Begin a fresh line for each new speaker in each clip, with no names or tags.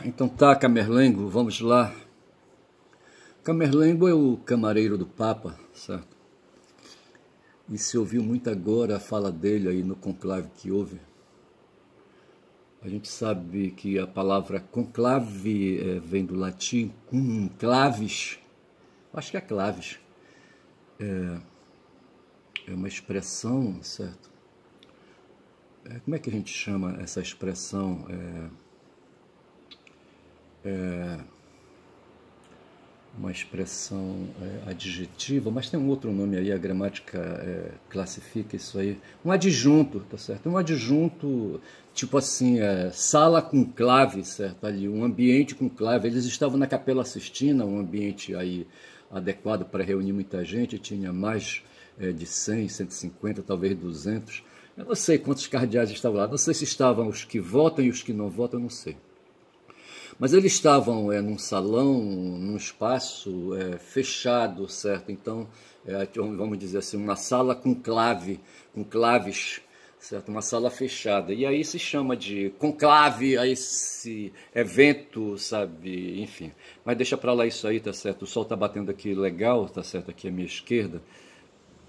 Então tá, Camerlengo, vamos lá. Camerlengo é o camareiro do Papa, certo? E se ouviu muito agora a fala dele aí no conclave que houve. A gente sabe que a palavra conclave vem do latim clavis, acho que é claves, é uma expressão, certo? Como é que a gente chama essa expressão? Uma expressão adjetiva, mas tem um outro nome aí, a gramática classifica isso aí. Um adjunto, tá certo? Um adjunto, tipo assim, sala com clave, certo? Ali, um ambiente com clave. Eles estavam na Capela Sistina, um ambiente aí adequado para reunir muita gente, tinha mais de 100, 150, talvez 200. Eu não sei quantos cardeais estavam lá, não sei se estavam os que votam e os que não votam, não sei. Mas eles estavam num salão, num espaço fechado, certo? Então, vamos dizer assim, uma sala com claves, certo? Uma sala fechada. E aí se chama de conclave, a esse evento, sabe? Enfim. Mas deixa pra lá isso aí, tá certo? O sol tá batendo aqui legal, tá certo? Aqui à minha esquerda.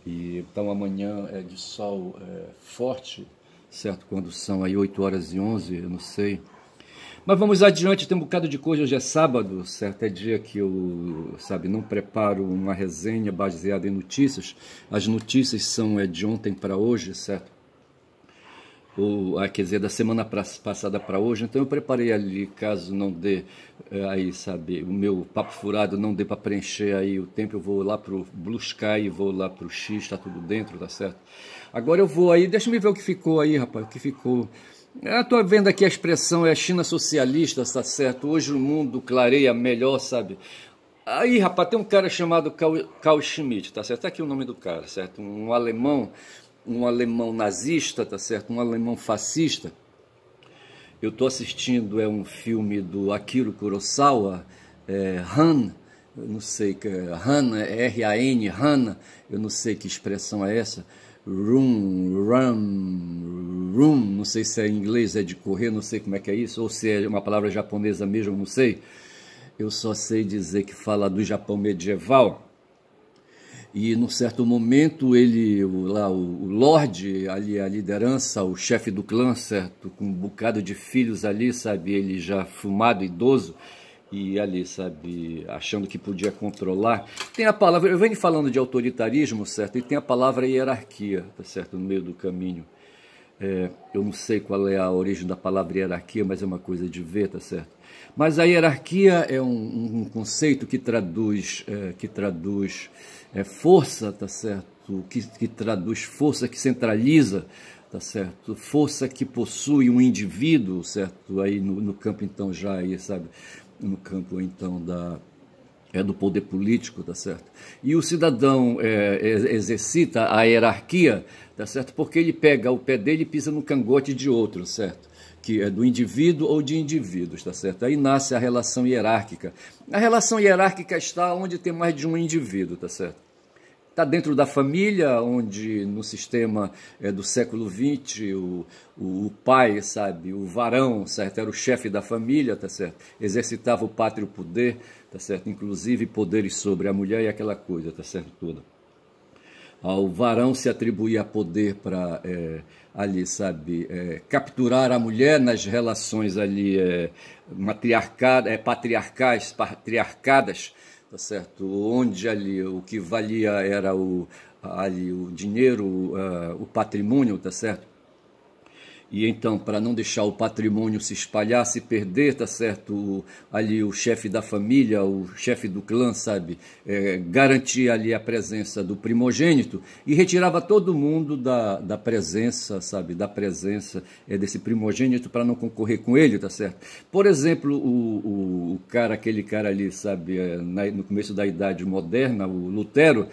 E então amanhã é de sol forte, certo? Quando são aí 8h11, eu não sei. Mas vamos adiante, tem um bocado de coisa, hoje é sábado, certo? É dia que eu, sabe, não preparo uma resenha baseada em notícias. As notícias são de ontem para hoje, certo? Quer dizer, da semana passada para hoje. Então eu preparei ali, caso não dê, aí, sabe, o meu papo furado não dê para preencher aí o tempo, eu vou lá pro Blue Sky, vou lá pro X, tá tudo dentro, tá certo? Agora eu vou aí, deixa eu ver o que ficou aí, rapaz, o que ficou... Eu estou vendo aqui a expressão a China socialista, tá certo? Hoje o mundo clareia melhor, sabe? Aí, rapaz, tem um cara chamado Carl Schmitt, tá certo? Tá aqui o nome do cara, certo? Um alemão nazista, tá certo? Um alemão fascista. Eu estou assistindo um filme do Akira Kurosawa, Han, eu não sei, Han, R-A-N, Han, eu não sei que expressão é essa. Room, não sei se é em inglês, é de correr, não sei como é que é isso, ou se é uma palavra japonesa mesmo, não sei. Eu só sei dizer que fala do Japão medieval. E num certo momento ele, o Lorde, ali a liderança, o chefe do clã, certo, com um bocado de filhos ali, sabe, ele já fumado, idoso, e ali, sabe, achando que podia controlar. Tem a palavra, eu venho falando de autoritarismo, certo, e tem a palavra hierarquia, tá certo, no meio do caminho. Eu não sei qual é a origem da palavra hierarquia, mas é uma coisa de ver, tá certo? Mas a hierarquia é um conceito que traduz força, tá certo? Que traduz força, que centraliza, tá certo? Força que possui um indivíduo, certo? Aí no campo então já aí, sabe? No campo então do poder político, tá certo? E o cidadão exercita a hierarquia, tá certo? Porque ele pega o pé dele e pisa no cangote de outro, certo? Que é do indivíduo ou de indivíduos, tá certo? Aí nasce a relação hierárquica. A relação hierárquica está onde tem mais de um indivíduo, tá certo? Está dentro da família, onde no sistema do século XX, o pai, sabe, o varão, certo, era o chefe da família, tá certo? Exercitava o pátrio poder, tá certo? Inclusive poderes sobre a mulher e aquela coisa, tá certo, toda. Ao varão se atribuía poder para ali, sabe, capturar a mulher nas relações ali patriarcadas, tá certo? Onde ali o que valia era o dinheiro, o patrimônio, tá certo? E então, para não deixar o patrimônio se espalhar, se perder, tá certo? Ali o chefe da família, o chefe do clã, sabe? Garantia ali a presença do primogênito e retirava todo mundo da presença, sabe? Da presença desse primogênito para não concorrer com ele, tá certo? Por exemplo, aquele cara ali, sabe? No começo da Idade Moderna, o Lutero,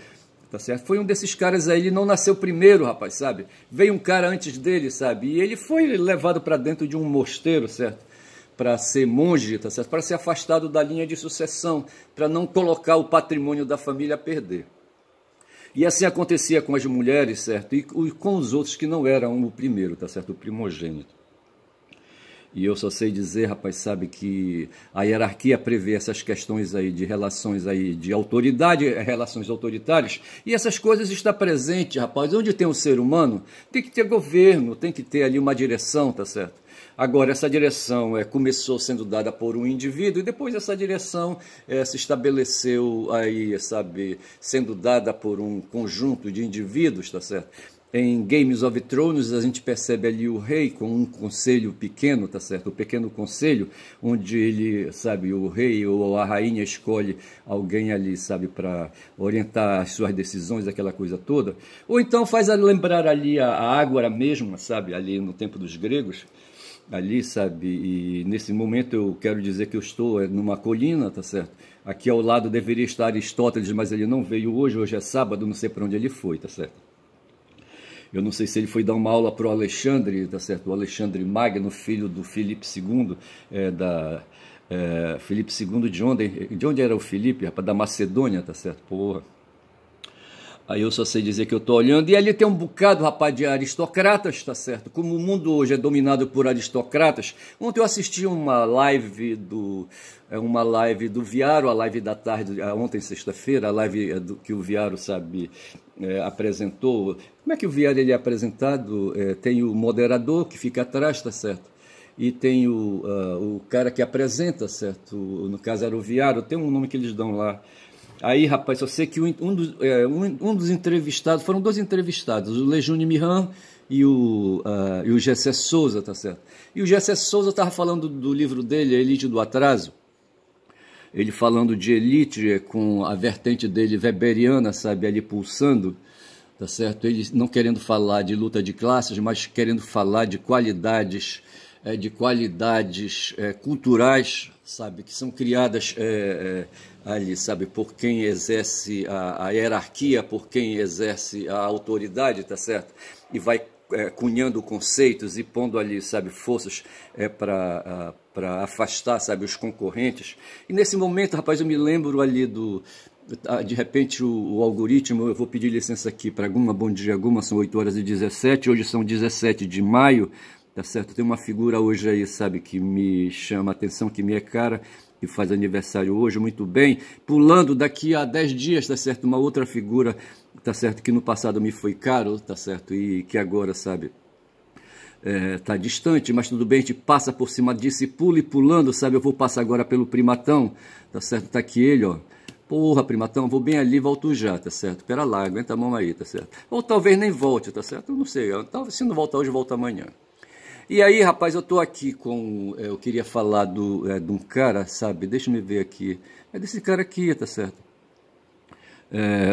tá certo? Foi um desses caras aí, ele não nasceu primeiro, rapaz, sabe? Veio um cara antes dele, sabe? E ele foi levado para dentro de um mosteiro, certo? Para ser monge, tá certo? Para ser afastado da linha de sucessão, para não colocar o patrimônio da família a perder. E assim acontecia com as mulheres, certo? E com os outros que não eram o primeiro, tá certo? O primogênito. E eu só sei dizer, rapaz, sabe, que a hierarquia prevê essas questões aí de relações aí de autoridade, relações autoritárias, e essas coisas estão presentes, rapaz. Onde tem um ser humano, tem que ter governo, tem que ter ali uma direção, tá certo? Agora, essa direção começou sendo dada por um indivíduo e depois essa direção se estabeleceu aí, sabe, sendo dada por um conjunto de indivíduos, tá certo? Em Games of Thrones, a gente percebe ali o rei com um conselho pequeno, tá certo? O pequeno conselho, onde ele, sabe, o rei ou a rainha escolhe alguém ali, sabe, para orientar as suas decisões, aquela coisa toda. Ou então faz lembrar ali a Ágora mesmo, sabe, ali no tempo dos gregos, ali, sabe, e nesse momento eu quero dizer que eu estou numa colina, tá certo? Aqui ao lado deveria estar Aristóteles, mas ele não veio hoje é sábado, não sei para onde ele foi, tá certo? Eu não sei se ele foi dar uma aula para o Alexandre, tá certo? O Alexandre Magno, filho do Filipe II, Filipe II de onde era o Filipe, rapaz? Da Macedônia, tá certo? Porra. Aí eu só sei dizer que eu estou olhando, e ali tem um bocado, rapaz, de aristocratas, tá certo? Como o mundo hoje é dominado por aristocratas. Ontem eu assisti uma live do Viaro, a live da tarde, ontem sexta-feira, a live que o Viaro, sabe, apresentou. Como é que o Viaro ele é apresentado? Tem o moderador que fica atrás, tá certo? E tem o cara que apresenta, certo? No caso era o Viaro, tem um nome que eles dão lá. Aí, rapaz, eu sei que um dos entrevistados, foram dois entrevistados, o Lejune Miran e o Gessé Souza, tá certo? E o Gessé Souza estava falando do livro dele, A Elite do Atraso, ele falando de elite com a vertente dele weberiana, sabe, ali pulsando, tá certo? Ele não querendo falar de luta de classes, mas querendo falar de qualidades culturais, sabe, que são criadas ali, sabe, por quem exerce a hierarquia, por quem exerce a autoridade, tá certo? E vai cunhando conceitos e pondo ali, sabe, forças para afastar, sabe, os concorrentes. E nesse momento, rapaz, eu me lembro ali de repente o algoritmo, eu vou pedir licença aqui para Guma, bom dia Guma, são 8h17, hoje são 17 de maio, tá certo? Tem uma figura hoje aí, sabe, que me chama a atenção, que me é cara, que faz aniversário hoje, muito bem, pulando daqui a 10 dias, tá certo? Uma outra figura, tá certo, que no passado me foi caro, tá certo? E que agora, sabe, tá distante, mas tudo bem, a gente passa por cima disso e pula e pulando, sabe? Eu vou passar agora pelo Primatão, tá certo? Tá aqui ele, ó. Porra, Primatão, vou bem ali, volto já, tá certo? Pera lá, aguenta a mão aí, tá certo? Ou talvez nem volte, tá certo? Eu não sei, se não voltar hoje, volta amanhã. E aí, rapaz, eu tô aqui com... eu queria falar de um cara, sabe? Deixa eu ver aqui. É desse cara aqui, tá certo?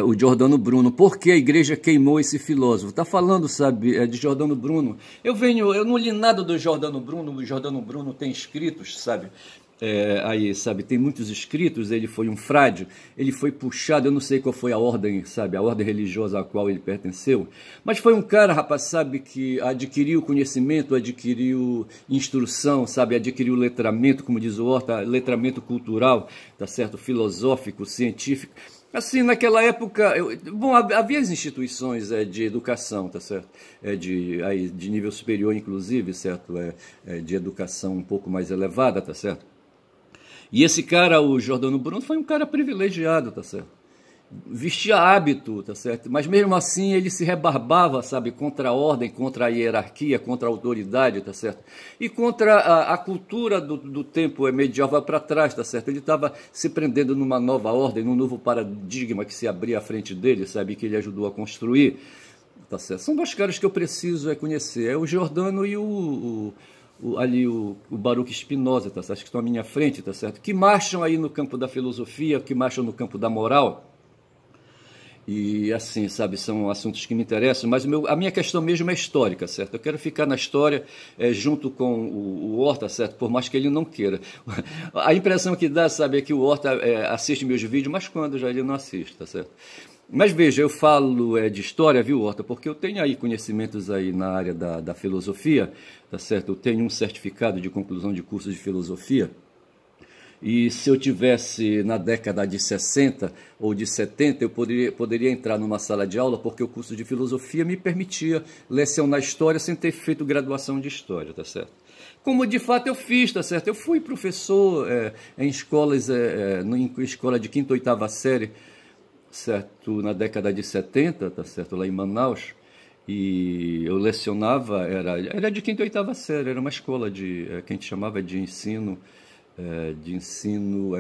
O Giordano Bruno. Por que a igreja queimou esse filósofo? Tá falando, sabe, de Giordano Bruno. Eu não li nada do Giordano Bruno. O Giordano Bruno tem escritos, sabe? Aí, sabe, tem muitos escritos, ele foi um frade, ele foi puxado, eu não sei qual foi a ordem, sabe, a ordem religiosa a qual ele pertenceu, mas foi um cara, rapaz, sabe, que adquiriu conhecimento, adquiriu instrução, sabe, adquiriu letramento, como diz o Horta, letramento cultural, tá certo, filosófico, científico. Assim, naquela época, havia as instituições de educação, tá certo? De nível superior, inclusive, certo? De educação um pouco mais elevada, tá certo? E esse cara, o Giordano Bruno, foi um cara privilegiado, tá certo? Vestia hábito, tá certo? Mas mesmo assim ele se rebarbava, sabe, contra a ordem, contra a hierarquia, contra a autoridade, tá certo? E contra a cultura do tempo medieval para trás, tá certo? Ele estava se prendendo numa nova ordem, num novo paradigma que se abria à frente dele, sabe, que ele ajudou a construir, tá certo? São dois caras que eu preciso conhecer, é o Giordano e o Baruch Spinoza, tá certo? Que estão à minha frente, tá certo? Que marcham aí no campo da filosofia, que marcham no campo da moral. E assim, sabe, são assuntos que me interessam, mas a minha questão mesmo é histórica, certo? Eu quero ficar na história junto com o Horta, certo? Por mais que ele não queira. A impressão que dá, sabe, é que o Horta assiste meus vídeos, mas quando já ele não assiste, tá certo? Mas veja, eu falo de história, viu, Horta? Porque eu tenho aí conhecimentos aí na área da filosofia, tá certo? Eu tenho um certificado de conclusão de cursos de filosofia. E se eu tivesse na década de 60 ou de 70, eu poderia entrar numa sala de aula, porque o curso de filosofia me permitia lecionar história sem ter feito graduação de história, tá certo? como de fato eu fiz, tá certo? Eu fui professor em escolas, em escola de quinta ou oitava série, certo? Na década de 70, tá certo? Lá em Manaus. E eu lecionava, era de quinta ou oitava série, era uma escola que a gente chamava de ensino,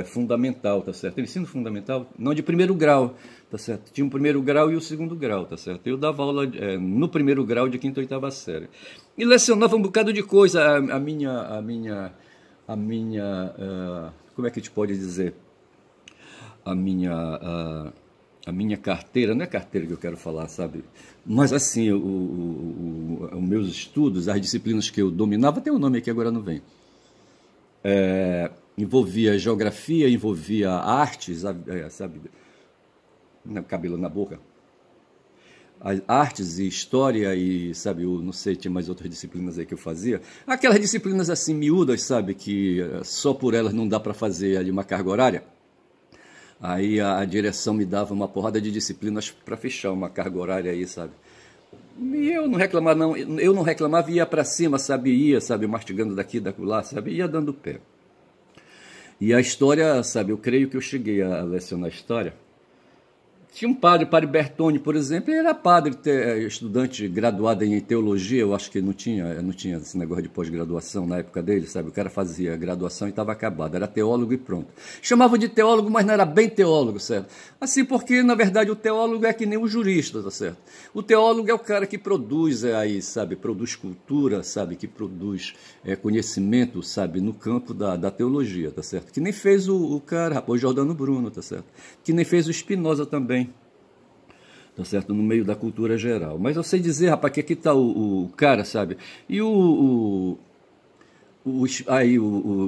fundamental, tá certo? Ensino fundamental, não, de primeiro grau, tá certo? Tinha o primeiro grau e o segundo grau, tá certo? Eu dava aula no primeiro grau de quinta ou oitava série. E lecionava um bocado de coisa, como é que a gente pode dizer? A minha carteira, não é carteira que eu quero falar, sabe? Mas assim, os meus estudos, as disciplinas que eu dominava, tem um nome aqui, agora não vem. Envolvia geografia, envolvia artes, sabe? Cabelo na boca. As artes e história e, sabe, eu não sei, tinha mais outras disciplinas aí que eu fazia. Aquelas disciplinas assim, miúdas, sabe, que só por elas não dá para fazer ali uma carga horária. Aí a direção me dava uma porrada de disciplinas para fechar uma carga horária aí, sabe? E eu não reclamava, não. Eu não reclamava e ia para cima, sabe? Ia, sabe? Mastigando daqui, daquela, sabe? Ia dando pé. E a história, sabe? Eu creio que eu cheguei a lecionar história. Tinha um padre Bertone, por exemplo, ele era padre, estudante graduado em teologia, eu acho que não tinha esse negócio de pós-graduação na época dele, sabe? O cara fazia graduação e estava acabado, era teólogo e pronto. Chamava de teólogo, mas não era bem teólogo, certo? Assim, porque, na verdade, o teólogo é que nem o jurista, tá certo? O teólogo é o cara que produz aí, sabe? Produz cultura, sabe? Que produz conhecimento, sabe? No campo da teologia, tá certo? Que nem fez o cara, rapaz, o Giordano Bruno, tá certo? Que nem fez o Spinoza também. Tá certo? No meio da cultura geral. Mas eu sei dizer, rapaz, que aqui está o cara, sabe? E o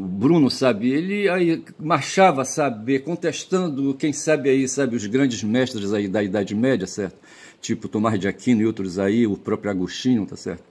Bruno, sabe? Ele aí marchava, sabe? Contestando, quem sabe aí, sabe? Os grandes mestres aí da Idade Média, certo? Tipo Tomás de Aquino e outros aí, o próprio Agostinho, tá certo?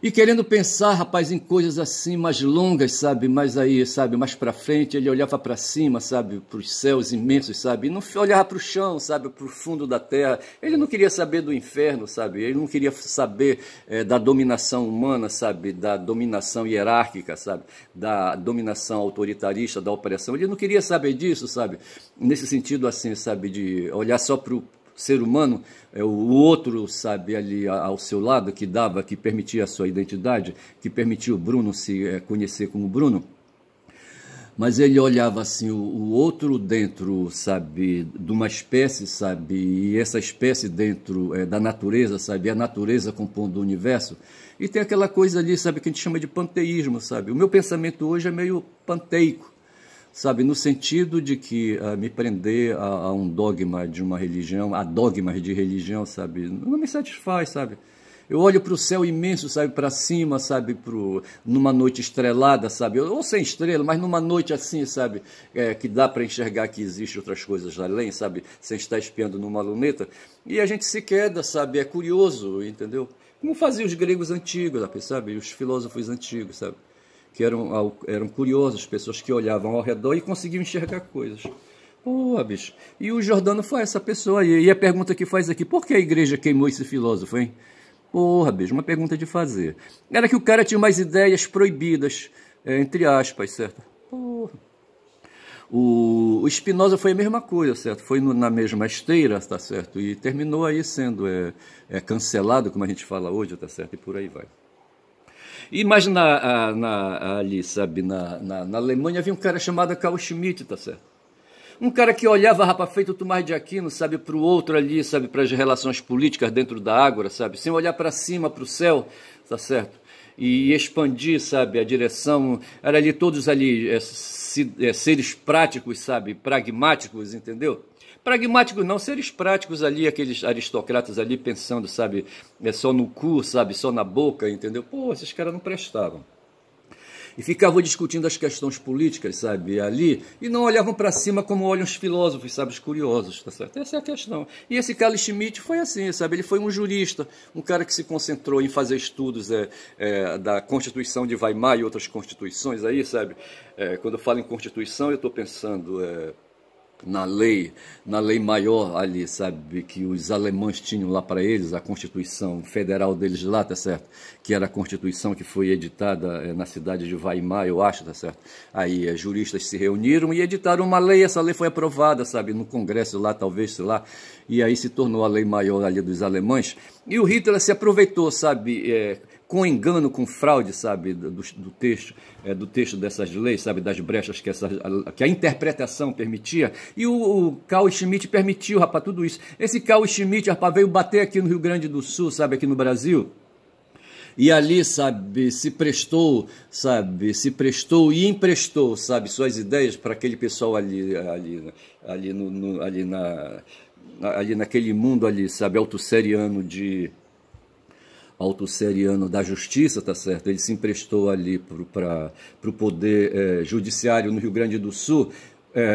E querendo pensar, rapaz, em coisas assim mais longas, sabe, mais aí, sabe, mais para frente, ele olhava para cima, sabe, para os céus imensos, sabe, e não olhava para o chão, sabe, para o fundo da terra. Ele não queria saber do inferno, sabe, ele não queria saber da dominação humana, sabe, da dominação hierárquica, sabe, da dominação autoritarista, da opressão. Ele não queria saber disso, sabe, nesse sentido assim, sabe, de olhar só para o ser humano, o outro, sabe, ali ao seu lado, que permitia a sua identidade, que permitia o Bruno se conhecer como Bruno. Mas ele olhava assim o outro dentro, sabe, de uma espécie, sabe, e essa espécie dentro da natureza, sabe, a natureza compondo o universo. E tem aquela coisa ali, sabe, que a gente chama de panteísmo, sabe. O meu pensamento hoje é meio panteico, sabe, no sentido de que me prender a um dogma de uma religião, a dogmas de religião, sabe, não me satisfaz, sabe. Eu olho para o céu imenso, sabe, para cima, sabe, numa noite estrelada, sabe, ou sem estrela, mas numa noite assim, sabe, que dá para enxergar que existem outras coisas além, sabe, sem estar espiando numa luneta, e a gente se queda, sabe, é curioso, entendeu? Como faziam os gregos antigos, sabe, os filósofos antigos, sabe, que eram curiosos, pessoas que olhavam ao redor e conseguiam enxergar coisas. Pô, bicho. E o Giordano foi essa pessoa aí. E a pergunta que faz aqui, por que a igreja queimou esse filósofo, hein? Porra, bicho, uma pergunta de fazer. Era que o cara tinha umas ideias proibidas, entre aspas, certo? Porra. O Spinoza foi a mesma coisa, certo? Foi na mesma esteira, tá certo? E terminou aí sendo cancelado, como a gente fala hoje, tá certo? E por aí vai. E mais ali, sabe, na Alemanha havia um cara chamado Carl Schmitt, tá certo? Um cara que olhava, rapaz, feito Tomás de Aquino, sabe, para o outro ali, sabe, para as relações políticas dentro da ágora, sabe, sem olhar para cima, para o céu, tá certo? E expandir, sabe, a direção, era ali todos ali seres práticos, sabe, pragmáticos, entendeu? Pragmáticos não, seres práticos ali, aqueles aristocratas ali pensando, sabe, só no cu, sabe, só na boca, entendeu? Pô, esses caras não prestavam. E ficavam discutindo as questões políticas, sabe, ali, e não olhavam para cima como olham os filósofos, sabe, os curiosos, tá certo? Essa é a questão. E esse Carl Schmitt foi assim, sabe, ele foi um jurista, um cara que se concentrou em fazer estudos da Constituição de Weimar e outras constituições aí, sabe? Quando eu falo em Constituição, eu estou pensando na lei maior ali, sabe, que os alemães tinham lá para eles, a Constituição Federal deles lá, tá certo? Que era a Constituição que foi editada na cidade de Weimar, eu acho, tá certo? Aí juristas se reuniram e editaram uma lei, essa lei foi aprovada, sabe, no Congresso lá, talvez, sei lá, e aí se tornou a lei maior ali dos alemães, e o Hitler se aproveitou, sabe, com engano, com fraude, sabe, do texto dessas leis, sabe, das brechas que a interpretação permitia, e o Carl Schmitt permitiu, rapaz, tudo isso. Esse Carl Schmitt, rapaz, veio bater aqui no Rio Grande do Sul, sabe, aqui no Brasil, e ali, sabe, se prestou e emprestou, sabe, suas ideias para aquele pessoal ali naquele mundo ali, sabe, autosseriano da justiça, tá certo? Ele se emprestou ali para o poder judiciário no Rio Grande do Sul,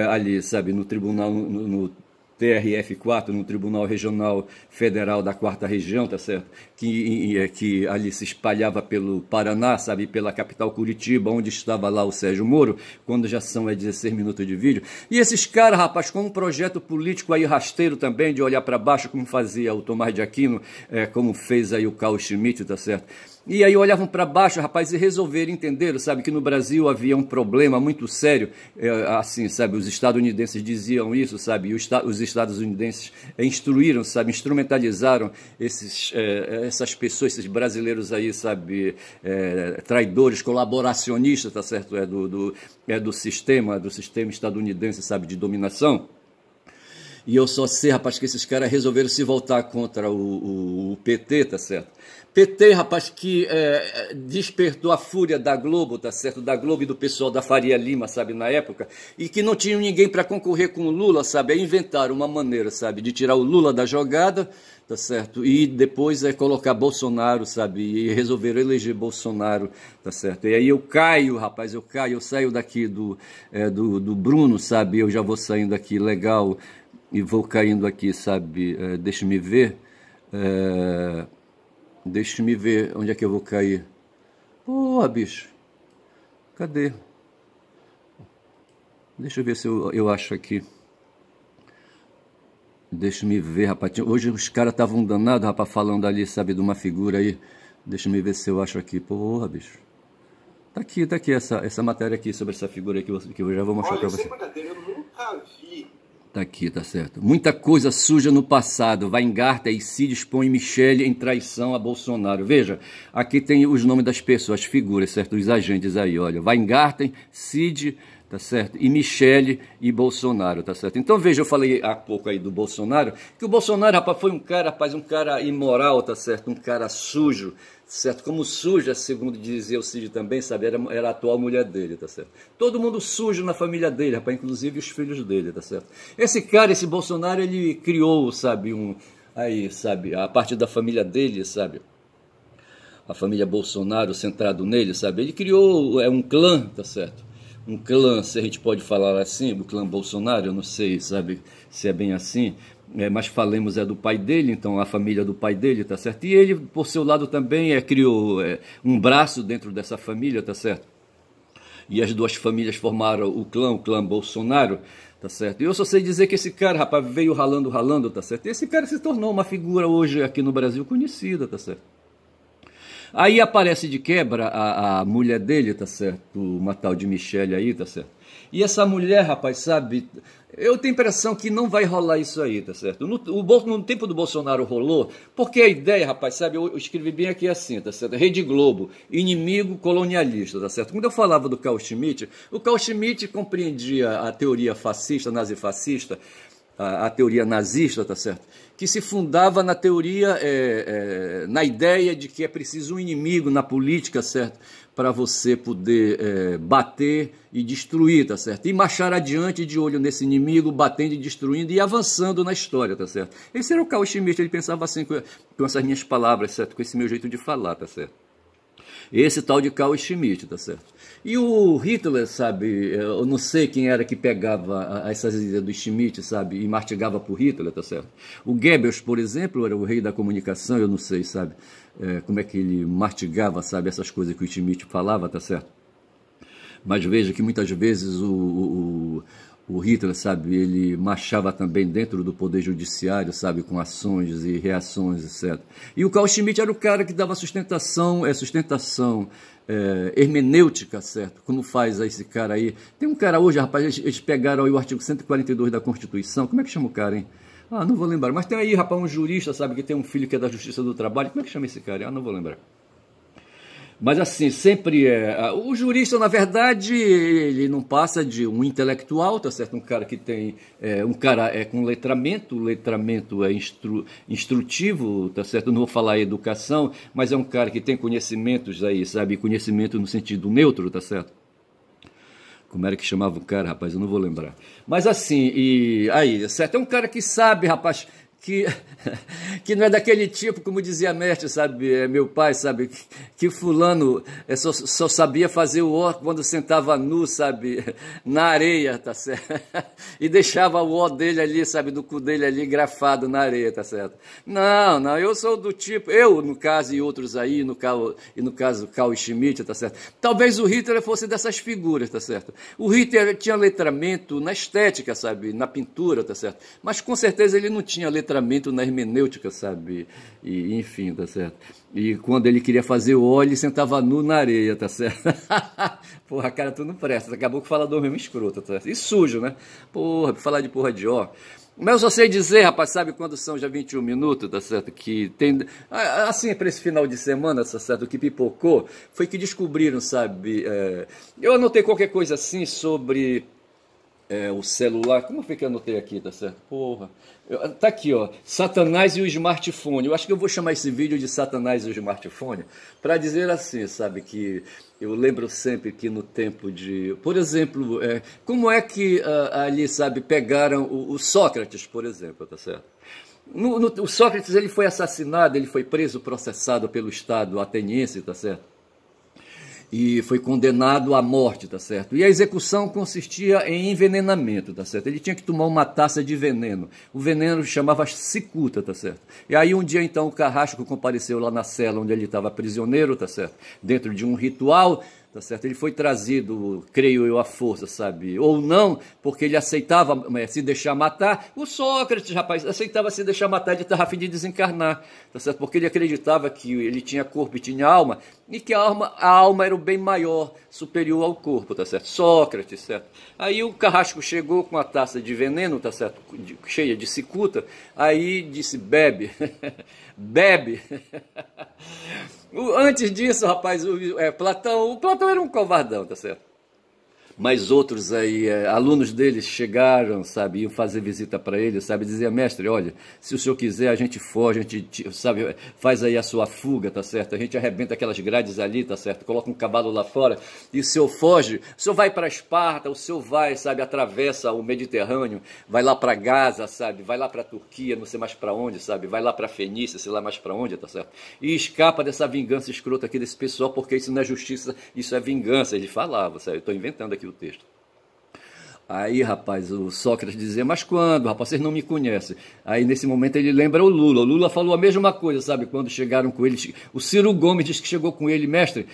ali, sabe, no tribunal, no TRF4, no Tribunal Regional Federal da 4ª Região, tá certo? Que ali se espalhava pelo Paraná, sabe, pela capital Curitiba, onde estava lá o Sérgio Moro, quando já são 16 minutos de vídeo. E esses caras, rapaz, com um projeto político aí rasteiro também, de olhar para baixo, como fazia o Tomás de Aquino, como fez aí o Carl Schmitt, tá certo? E aí olhavam para baixo, rapaz, e resolveram entender, sabe, que no Brasil havia um problema muito sério, assim, sabe, os estadunidenses diziam isso, sabe, e os estadunidenses instruíram, sabe, instrumentalizaram essas pessoas, esses brasileiros aí, sabe, traidores, colaboracionistas, tá certo, do sistema estadunidense, sabe, de dominação. E eu só sei, rapaz, que esses caras resolveram se voltar contra o PT, tá certo? PT, rapaz, que despertou a fúria da Globo, tá certo? Da Globo e do pessoal da Faria Lima, sabe, na época, e que não tinham ninguém para concorrer com o Lula, sabe? Aí inventaram uma maneira, sabe, de tirar o Lula da jogada, tá certo? E depois colocar Bolsonaro, sabe? E resolveram eleger Bolsonaro, tá certo? E aí eu caio, rapaz, eu saio daqui do Bruno, sabe? Eu já vou saindo aqui legal e vou caindo aqui, sabe? Deixa-me ver. Deixa-me ver onde é que eu vou cair. Pô, bicho. Cadê? Deixa eu ver se eu acho aqui. Deixa-me ver, rapaz. Hoje os caras estavam danados, rapaz, falando ali, sabe, de uma figura aí. Deixa-me ver se eu acho aqui. Porra, bicho. Tá aqui essa matéria aqui sobre essa figura aqui que eu já vou mostrar pra você.
Eu nunca vi.
Tá aqui, tá certo. Muita coisa suja no passado. Weingarten e Cid expõe Michele em traição a Bolsonaro. Veja, aqui tem os nomes das pessoas, as figuras, certo? Os agentes aí, olha. Weingarten, Cid, tá certo? E Michele e Bolsonaro, tá certo? Então, veja, eu falei há pouco aí do Bolsonaro, que o Bolsonaro, rapaz, foi um cara imoral, tá certo? Um cara sujo, certo? Como suja, segundo dizia o Cid também, sabe? Era a atual mulher dele, tá certo? Todo mundo sujo na família dele, rapaz, inclusive os filhos dele, tá certo? Esse Bolsonaro, ele criou, sabe, sabe, a parte da família dele, sabe? A família Bolsonaro centrado nele, sabe? Ele criou um clã, tá certo? Um clã, se a gente pode falar assim, do clã Bolsonaro, eu não sei, sabe, se é bem assim, mas falemos do pai dele, então a família do pai dele, tá certo? E ele, por seu lado, também criou um braço dentro dessa família, tá certo? E as duas famílias formaram o clã Bolsonaro, tá certo? E eu só sei dizer que esse cara, rapaz, veio ralando, tá certo? E esse cara se tornou uma figura hoje aqui no Brasil conhecida, tá certo? Aí aparece de quebra a mulher dele, tá certo? Uma tal de Michele aí, tá certo? E essa mulher, rapaz, sabe, eu tenho a impressão que não vai rolar isso aí, tá certo? No tempo do Bolsonaro rolou, porque a ideia, rapaz, sabe, eu escrevi bem aqui assim, tá certo? Rede Globo, inimigo colonialista, tá certo? Quando eu falava do Carl Schmitt, o Carl Schmitt compreendia a teoria fascista, nazifascista, a teoria nazista, tá certo? Que se fundava na teoria, na ideia de que é preciso um inimigo na política, certo? Para você poder bater e destruir, tá certo? E marchar adiante de olho nesse inimigo, batendo e destruindo e avançando na história, tá certo? Esse era o Carl Schmitt, ele pensava assim com essas minhas palavras, certo? Com esse meu jeito de falar, tá certo? Esse tal de Carl Schmitt, tá certo? E o Hitler, sabe, eu não sei quem era que pegava essas ideias do Schmitt, sabe, e mastigava por Hitler, tá certo? O Goebbels, por exemplo, era o rei da comunicação, eu não sei, sabe, como é que ele mastigava, sabe, essas coisas que o Schmitt falava, tá certo? Mas veja que muitas vezes o Hitler, sabe, ele marchava também dentro do poder judiciário, sabe, com ações e reações, etc. E o Carl Schmitt era o cara que dava sustentação hermenêutica, certo? Como faz esse cara aí? Tem um cara hoje, rapaz, eles pegaram aí o artigo 142 da Constituição, como é que chama o cara, hein? Ah, não vou lembrar, mas tem aí, rapaz, um jurista, sabe, que tem um filho que é da Justiça do Trabalho, como é que chama esse cara? Ah, não vou lembrar. Mas assim, sempre o jurista, na verdade, ele não passa de um intelectual, tá certo? Um cara que tem, um cara com letramento, o letramento é instrutivo, tá certo? Eu não vou falar educação, mas é um cara que tem conhecimentos aí, sabe? Conhecimento no sentido neutro, tá certo? Como era que chamava o cara, rapaz? Eu não vou lembrar. Mas assim, e aí, certo? É um cara que sabe, rapaz, que não é daquele tipo, como dizia mestre, sabe, meu pai, sabe, que fulano só sabia fazer o ó quando sentava nu, sabe, na areia, tá certo? E deixava o ó dele ali, sabe, do cu dele ali grafado na areia, tá certo? Não, eu sou do tipo, eu, no caso, e outros aí, no caso, Carl Schmitt, tá certo? Talvez o Hitler fosse dessas figuras, tá certo? O Hitler tinha letramento na estética, sabe, na pintura, tá certo? Mas com certeza ele não tinha letramento na hermenêutica, sabe? E, enfim, tá certo? E quando ele queria fazer o óleo, ele sentava nu na areia, tá certo? Porra, cara, tu não presta. Acabou com o falador mesmo escroto, tá certo? E sujo, né? Porra, falar de porra de ó. Mas eu só sei dizer, rapaz, sabe quando são já 21 minutos, tá certo? Que tem, assim, para esse final de semana, tá certo? O que pipocou foi que descobriram, sabe? Eu anotei qualquer coisa assim sobre o celular. Como foi que eu anotei aqui, tá certo? Porra. Tá aqui, ó. Satanás e o smartphone. Eu acho que eu vou chamar esse vídeo de Satanás e o smartphone para dizer assim, sabe? Que eu lembro sempre que no tempo de... Por exemplo, como é que ali, sabe, pegaram o Sócrates, por exemplo, tá certo? O Sócrates, ele foi assassinado, ele foi preso, processado pelo Estado ateniense, tá certo? E foi condenado à morte, tá certo? E a execução consistia em envenenamento, tá certo? Ele tinha que tomar uma taça de veneno. O veneno chamava cicuta, tá certo? E aí um dia, então, o Carrasco compareceu lá na cela onde ele estava prisioneiro, tá certo? Dentro de um ritual, tá certo? Ele foi trazido, creio eu, à força, sabe? Ou não, porque ele aceitava se deixar matar. O Sócrates, rapaz, aceitava se deixar matar, ele estava a fim de desencarnar, tá certo? Porque ele acreditava que ele tinha corpo e tinha alma, e que a alma era o bem maior, superior ao corpo, tá certo? Sócrates, certo? Aí o Carrasco chegou com a taça de veneno, tá certo? Cheia de cicuta, aí disse, bebe, bebe. Antes disso, rapaz, o Platão era um covardão, tá certo? Mas outros aí, alunos deles chegaram, sabe, iam fazer visita para ele, sabe, dizia, mestre, olha, se o senhor quiser, a gente foge, a gente, sabe, faz aí a sua fuga, tá certo? A gente arrebenta aquelas grades ali, tá certo? Coloca um cavalo lá fora e o senhor foge, o senhor vai para Esparta, o senhor vai, sabe, atravessa o Mediterrâneo, vai lá para Gaza, sabe, vai lá para Turquia, não sei mais para onde, sabe, vai lá para Fenícia, sei lá mais para onde, tá certo? E escapa dessa vingança escrota aqui desse pessoal, porque isso não é justiça, isso é vingança. Ele falava, sabe, eu estou inventando aqui o texto. Aí, rapaz, o Sócrates dizia, mas quando, rapaz, vocês não me conhecem. Aí, nesse momento, ele lembra o Lula. O Lula falou a mesma coisa, sabe, quando chegaram com ele. O Ciro Gomes disse que chegou com ele, mestre,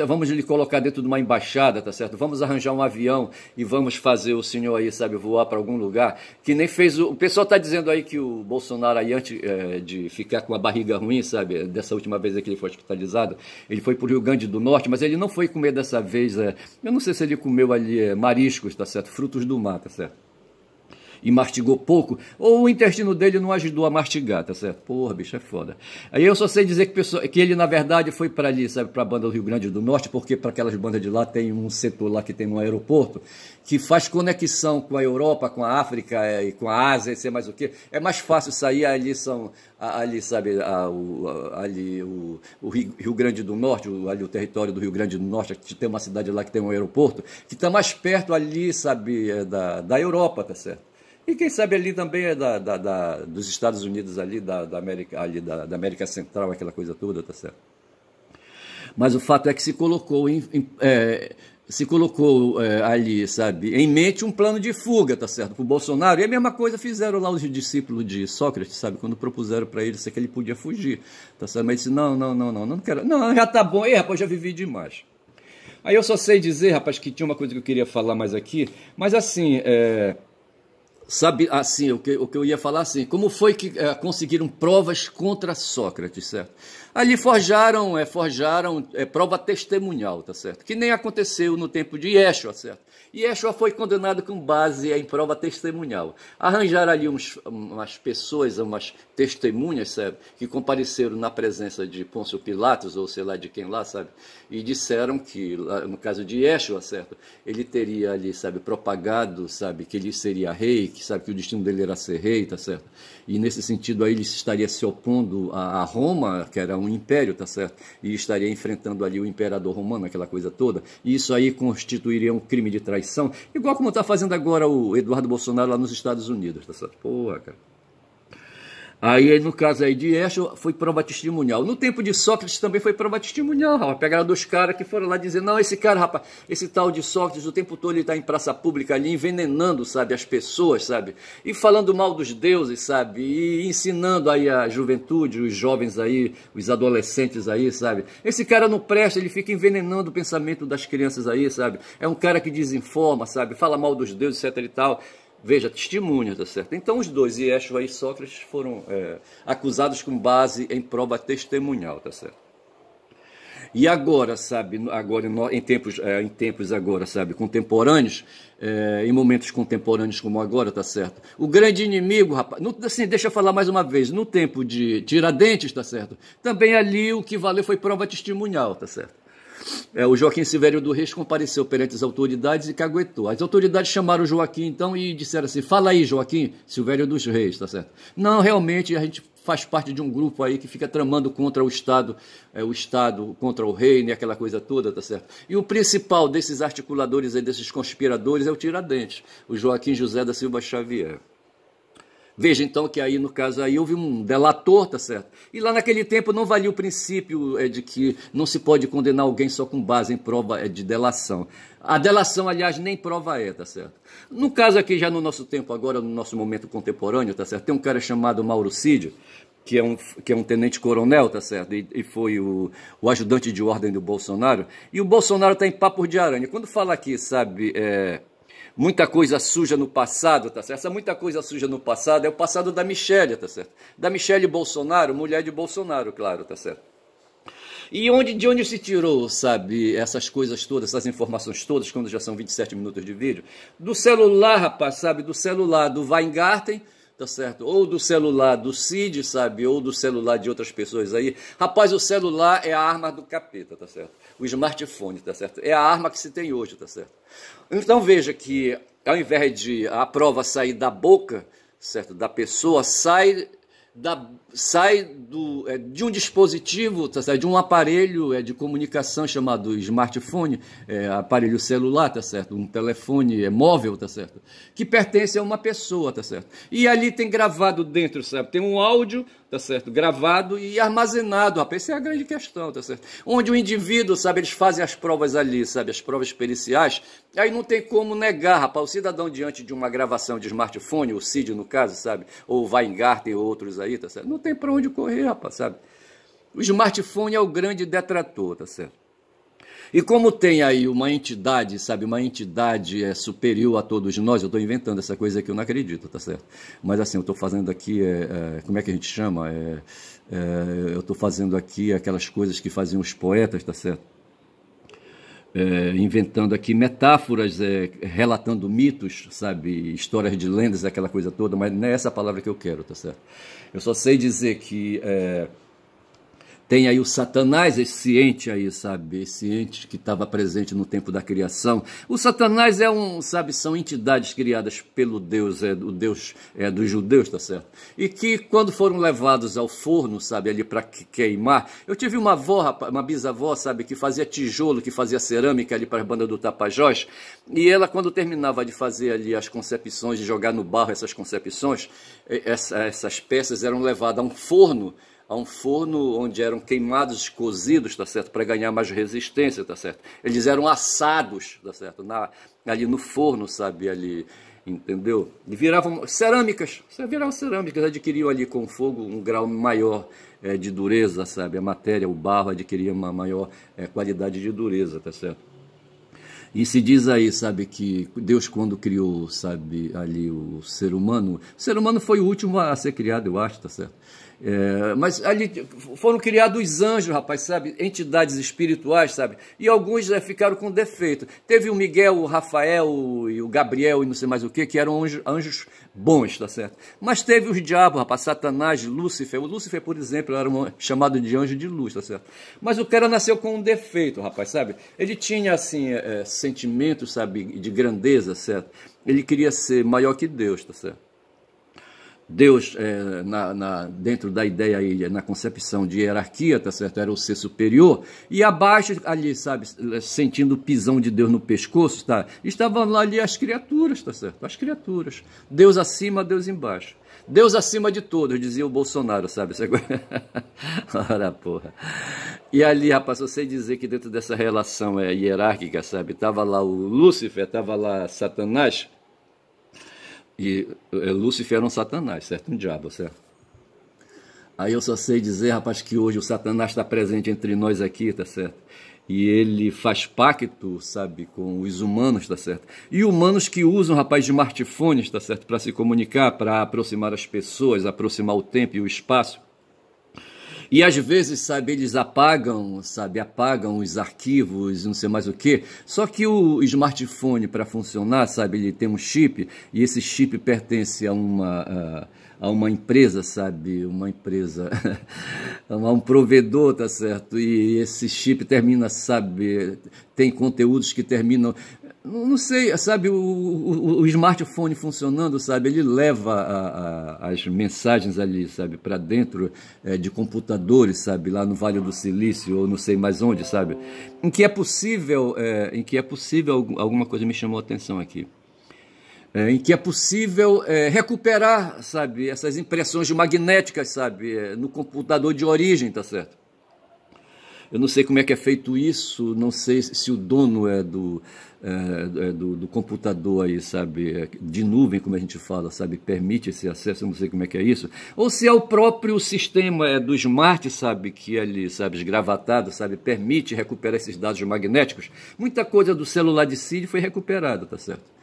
vamos lhe colocar dentro de uma embaixada, tá certo? Vamos arranjar um avião e vamos fazer o senhor aí, sabe, voar para algum lugar. Que nem fez o pessoal está dizendo aí que o Bolsonaro aí, antes de ficar com a barriga ruim, sabe, dessa última vez que ele foi hospitalizado, ele foi para o Rio Grande do Norte, mas ele não foi comer dessa vez, eu não sei se ele comeu ali mariscos, tá certo? Frutos do mar, tá certo? E mastigou pouco, ou o intestino dele não ajudou a mastigar, tá certo? Porra, bicho, é foda. Aí eu só sei dizer que ele, na verdade, foi para ali, sabe, para a banda do Rio Grande do Norte, porque para aquelas bandas de lá tem um setor lá que tem um aeroporto, que faz conexão com a Europa, com a África e com a Ásia, e sei mais o quê. É mais fácil sair, ali, sabe, o Rio Grande do Norte, ali o território do Rio Grande do Norte, que tem uma cidade lá que tem um aeroporto, que está mais perto ali, sabe, da Europa, tá certo? E quem sabe ali também é dos Estados Unidos, ali da América Central, aquela coisa toda, tá certo? Mas o fato é que se colocou ali, sabe, em mente um plano de fuga, tá certo, para o Bolsonaro. E a mesma coisa fizeram lá os discípulos de Sócrates, sabe, quando propuseram para ele que ele podia fugir, tá certo? Mas ele disse, não quero, não, já tá bom, rapaz, já vivi demais. Aí eu só sei dizer, rapaz, que tinha uma coisa que eu queria falar mais aqui, mas assim, sabe, assim, o que eu ia falar assim, como foi que conseguiram provas contra Sócrates, certo? Ali forjaram prova testemunhal, tá certo? Que nem aconteceu no tempo de Yeshua, certo? Yeshua foi condenado com base em prova testemunhal. Arranjaram ali umas pessoas, umas testemunhas, sabe? Que compareceram na presença de Pôncio Pilatos, ou sei lá de quem lá, sabe? E disseram que, no caso de Yeshua, certo? Ele teria ali, sabe, propagado, sabe, que ele seria rei, que sabe que o destino dele era ser rei, tá certo? E nesse sentido aí ele estaria se opondo a Roma, que era um império, tá certo? E estaria enfrentando ali o imperador romano, aquela coisa toda. E isso aí constituiria um crime de traição, igual como está fazendo agora o Eduardo Bolsonaro lá nos Estados Unidos, tá certo? Porra, cara. Aí, no caso aí de Yeshua, foi prova testemunhal. No tempo de Sócrates também foi prova testemunhal, rapaz. Pegaram dois caras que foram lá dizer, não, esse cara, rapaz, esse tal de Sócrates, o tempo todo ele está em praça pública ali, envenenando, sabe, as pessoas, sabe? E falando mal dos deuses, sabe? E ensinando aí a juventude, os jovens aí, os adolescentes aí, sabe? Esse cara não presta, ele fica envenenando o pensamento das crianças aí, sabe? É um cara que desinforma, sabe? Fala mal dos deuses, etc e tal. Veja, testemunha, tá certo? Então os dois, Yeshua e Sócrates, foram acusados com base em prova testemunhal, tá certo? E agora, sabe, agora em tempos agora, sabe, contemporâneos, em momentos contemporâneos como agora, tá certo? O grande inimigo, rapaz, assim, deixa eu falar mais uma vez, no tempo de Tiradentes, tá certo? Também ali o que valeu foi prova testemunhal, tá certo? O Joaquim Silvério do Reis compareceu perante as autoridades e caguetou. As autoridades chamaram o Joaquim, então, e disseram assim, fala aí, Joaquim Silvério dos Reis, tá certo? Não, realmente, a gente faz parte de um grupo aí que fica tramando contra o Estado contra o reino e aquela coisa toda, tá certo? E o principal desses articuladores aí, desses conspiradores, é o Tiradentes, o Joaquim José da Silva Xavier. Veja, então, que aí, no caso, aí houve um delator, tá certo? E lá naquele tempo não valia o princípio de que não se pode condenar alguém só com base em prova de delação. A delação, aliás, nem prova tá certo? No caso aqui, já no nosso tempo agora, no nosso momento contemporâneo, tá certo? Tem um cara chamado Mauro Cid, que é um tenente-coronel, tá certo? E foi o ajudante de ordem do Bolsonaro. E o Bolsonaro está em papo de aranha. Quando fala aqui, sabe... muita coisa suja no passado, tá certo? Essa muita coisa suja no passado é o passado da Michelle, tá certo? Da Michelle Bolsonaro, mulher de Bolsonaro, claro, tá certo? E de onde se tirou, sabe, essas coisas todas, essas informações todas, quando já são 27 minutos de vídeo? Do celular, rapaz, sabe? Do celular do Weingarten, tá certo? Ou do celular do Cid, sabe? Ou do celular de outras pessoas aí. Rapaz, o celular é a arma do capeta, tá certo? O smartphone, tá certo? É a arma que se tem hoje, tá certo? Então veja que ao invés de a prova sair da boca, certo? Da pessoa, sai de um dispositivo, tá certo? De um aparelho de comunicação chamado smartphone, aparelho celular, tá certo? Um telefone móvel, tá certo? Que pertence a uma pessoa, tá certo? E ali tem gravado dentro, sabe? Tem um áudio, tá certo? Gravado e armazenado, rapaz. Essa é a grande questão, tá certo? Onde o indivíduo, sabe? Eles fazem as provas ali, sabe? As provas periciais. Aí não tem como negar, rapaz. O cidadão diante de uma gravação de smartphone, o Cid no caso, sabe? Ou o Weingarten ou outros aí, tá certo? Não tem para onde correr, rapaz, sabe? O smartphone é o grande detrator, tá certo? E como tem aí uma entidade, sabe, uma entidade superior a todos nós, eu estou inventando essa coisa que eu não acredito, tá certo? Mas assim, eu estou fazendo aqui, como é que a gente chama? Eu estou fazendo aqui aquelas coisas que faziam os poetas, tá certo? Inventando aqui metáforas, relatando mitos, sabe, histórias de lendas, aquela coisa toda, mas não é essa a palavra que eu quero, tá certo? Eu só sei dizer que tem aí o Satanás, esse ente aí, sabe? Esse ente que estava presente no tempo da criação. O Satanás sabe, são entidades criadas pelo Deus, o Deus dos judeus, tá certo? E que quando foram levados ao forno, sabe, ali para queimar. Eu tive uma avó, rapaz, uma bisavó, sabe, que fazia tijolo, que fazia cerâmica ali para a banda do Tapajós. E ela, quando terminava de fazer ali as concepções, de jogar no barro essas concepções, essas peças eram levadas a um forno onde eram queimados, cozidos, tá certo, para ganhar mais resistência, tá certo. Eles eram assados, tá certo, ali no forno, sabe, ali, entendeu? E viravam cerâmicas, adquiriam ali com fogo um grau maior de dureza, sabe, a matéria, o barro adquiria uma maior qualidade de dureza, tá certo. E se diz aí, sabe, que Deus quando criou, sabe, ali o ser humano foi o último a ser criado, eu acho, tá certo? Mas ali foram criados os anjos, rapaz, sabe, entidades espirituais, sabe, e alguns ficaram com defeito. Teve o Miguel, o Rafael e o Gabriel e não sei mais o que eram anjos bons, tá certo? Mas teve os diabos, rapaz, Satanás, Lúcifer. O Lúcifer, por exemplo, era chamado de anjo de luz, tá certo? Mas o cara nasceu com um defeito, rapaz, sabe? Ele tinha, assim, sentimentos, sabe, de grandeza, certo? Ele queria ser maior que Deus, tá certo? Deus, dentro da ideia aí, na concepção de hierarquia, tá certo? Era o ser superior, e abaixo ali, sabe, sentindo o pisão de Deus no pescoço, tá? Estavam lá ali as criaturas, tá certo? As criaturas. Deus acima, Deus embaixo. Deus acima de todos, dizia o Bolsonaro, sabe? Ora, porra. E ali, rapaz, eu sei dizer que dentro dessa relação hierárquica, sabe? Tava lá o Lúcifer, tava lá Satanás, e Lúcifer era um Satanás, certo? Um diabo, certo? Aí eu só sei dizer, rapaz, que hoje o Satanás está presente entre nós aqui, tá certo? E ele faz pacto, sabe, com os humanos, tá certo? E humanos que usam, rapaz, de smartphones, tá certo? Para se comunicar, para aproximar as pessoas, aproximar o tempo e o espaço. E às vezes, sabe, eles apagam os arquivos, não sei mais o quê. Só que o smartphone, para funcionar, sabe, ele tem um chip, e esse chip pertence a uma empresa, sabe, a um provedor, tá certo? E esse chip termina, sabe, tem conteúdos que terminam... Não sei, sabe, o smartphone funcionando, sabe, ele leva as mensagens ali, sabe, para dentro de computadores, sabe, lá no Vale do Silício ou não sei mais onde, sabe, em que é possível alguma coisa me chamou a atenção aqui, em que é possível recuperar, sabe, essas impressões magnéticas, sabe, no computador de origem, tá certo? Eu não sei como é que é feito isso, não sei se o dono do computador aí, sabe, de nuvem, como a gente fala, sabe, permite esse acesso, eu não sei como é que é isso, ou se é o próprio sistema do Smart, sabe, que ali, sabe, esgravatado, sabe, permite recuperar esses dados magnéticos. Muita coisa do celular de Cid foi recuperada, tá certo?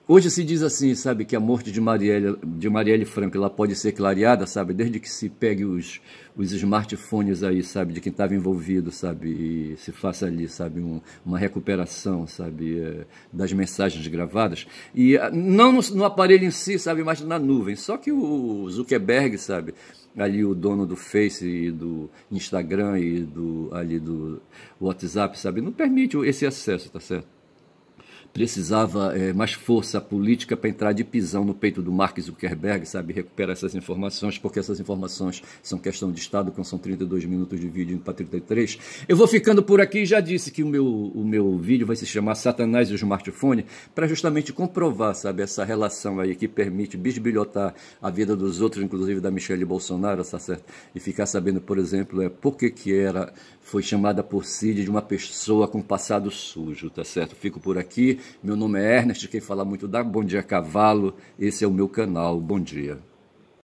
Hoje se diz assim, sabe, que a morte de Marielle Franco, ela pode ser clareada, sabe, desde que se pegue os smartphones aí, sabe, de quem estava envolvido, sabe, e se faça ali, sabe, uma recuperação, sabe, das mensagens gravadas, e não no aparelho em si, sabe, mas na nuvem. Só que o Zuckerberg, sabe, ali o dono do Face e do Instagram e do WhatsApp, sabe, não permite esse acesso, tá certo? Precisava mais força política para entrar de pisão no peito do Mark Zuckerberg, sabe, recuperar essas informações, porque essas informações são questão de Estado, como são 32 minutos de vídeo indo para 33. Eu vou ficando por aqui e já disse que o meu vídeo vai se chamar Satanás e o Smartphone, para justamente comprovar, sabe, essa relação aí que permite bisbilhotar a vida dos outros, inclusive da Michelle Bolsonaro, tá certo? E ficar sabendo, por exemplo, por que foi chamada por Cid de uma pessoa com passado sujo, tá certo? Fico por aqui. Meu nome é Ernest, quem fala muito dá Bom Dia Cavalo, esse é o meu canal, bom dia.